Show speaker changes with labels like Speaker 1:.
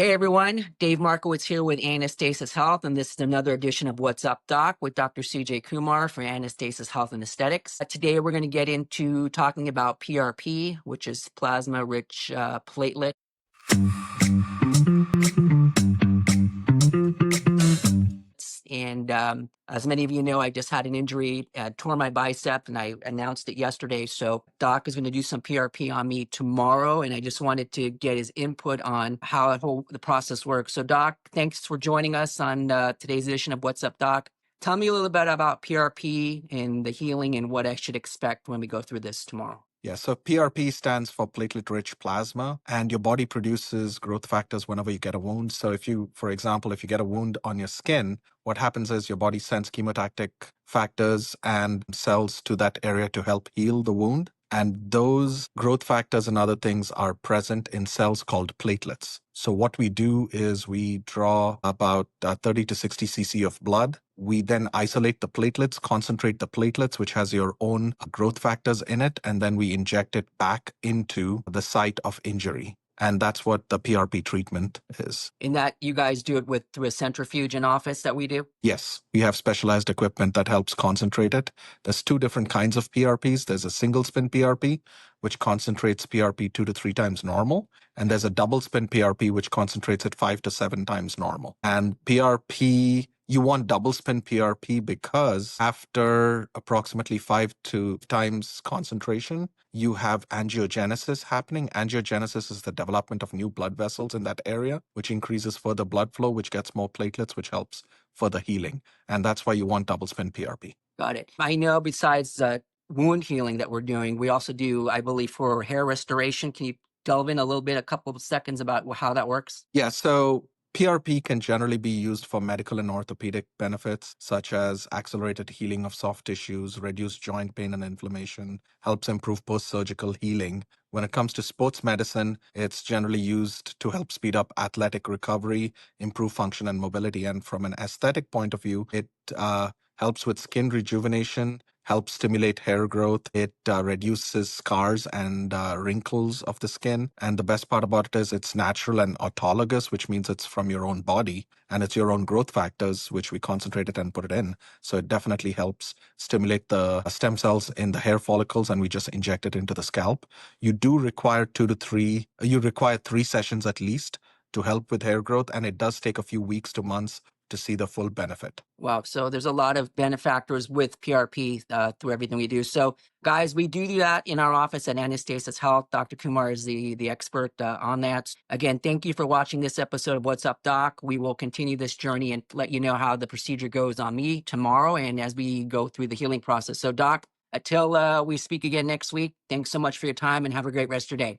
Speaker 1: Hey everyone, Dave Markowicz here with Anastasis Health, and this is another edition of What's Up Doc with Dr. Sujay Kumar for Anastasis Health and Aesthetics. Today we're going to get into talking about PRP, which is plasma-rich platelet. And as many of you know, I just had an injury, tore my bicep, and I announced it yesterday. So Doc is going to do some PRP on me tomorrow, and I just wanted to get his input on how the process works. So Doc, thanks for joining us on today's edition of What's Up Doc. Tell me a little bit about PRP and the healing and what I should expect when we go through this tomorrow.
Speaker 2: Yeah, so PRP stands for platelet-rich plasma, and your body produces growth factors whenever you get a wound. So for example, if you get a wound on your skin, what happens is your body sends chemotactic factors and cells to that area to help heal the wound. And those growth factors and other things are present in cells called platelets. So what we do is we draw about 30 to 60 cc of blood. We then isolate the platelets, concentrate the platelets, which has your own growth factors in it, and then we inject it back into the site of injury. And that's what the PRP treatment is.
Speaker 1: In that you guys do it through a centrifuge in office that we do?
Speaker 2: Yes, we have specialized equipment that helps concentrate it. There's two different kinds of PRPs. There's a single spin PRP, which concentrates PRP 2 to 3 times normal. And there's a double spin PRP, which concentrates it 5 to 7 times normal. And PRP, you want double spin PRP because after approximately 5 to times concentration, you have angiogenesis happening. Angiogenesis is the development of new blood vessels in that area, which increases further blood flow, which gets more platelets, which helps further healing. And that's why you want double spin PRP.
Speaker 1: Got it. I know besides wound healing that we're doing, we also do, I believe, for hair restoration. Can you delve in a little bit, a couple of seconds about how that works?
Speaker 2: Yeah, so PRP can generally be used for medical and orthopedic benefits, such as accelerated healing of soft tissues, reduced joint pain and inflammation, helps improve post-surgical healing. When it comes to sports medicine, it's generally used to help speed up athletic recovery, improve function and mobility. And from an aesthetic point of view, it helps with skin rejuvenation, helps stimulate hair growth. It reduces scars and wrinkles of the skin. And the best part about it is it's natural and autologous, which means it's from your own body and it's your own growth factors, which we concentrate it and put it in. So it definitely helps stimulate the stem cells in the hair follicles, and we just inject it into the scalp. You require 3 sessions at least to help with hair growth, and it does take a few weeks to months to see the full benefit.
Speaker 1: Wow. So there's a lot of benefactors with PRP through everything we do. So guys, we do that in our office at Anastasis Health. Dr. Kumar is the expert on that. Again, thank you for watching this episode of What's Up Doc. We will continue this journey and let you know how the procedure goes on me tomorrow and as we go through the healing process. So Doc, until we speak again next week, thanks so much for your time and have a great rest of your day.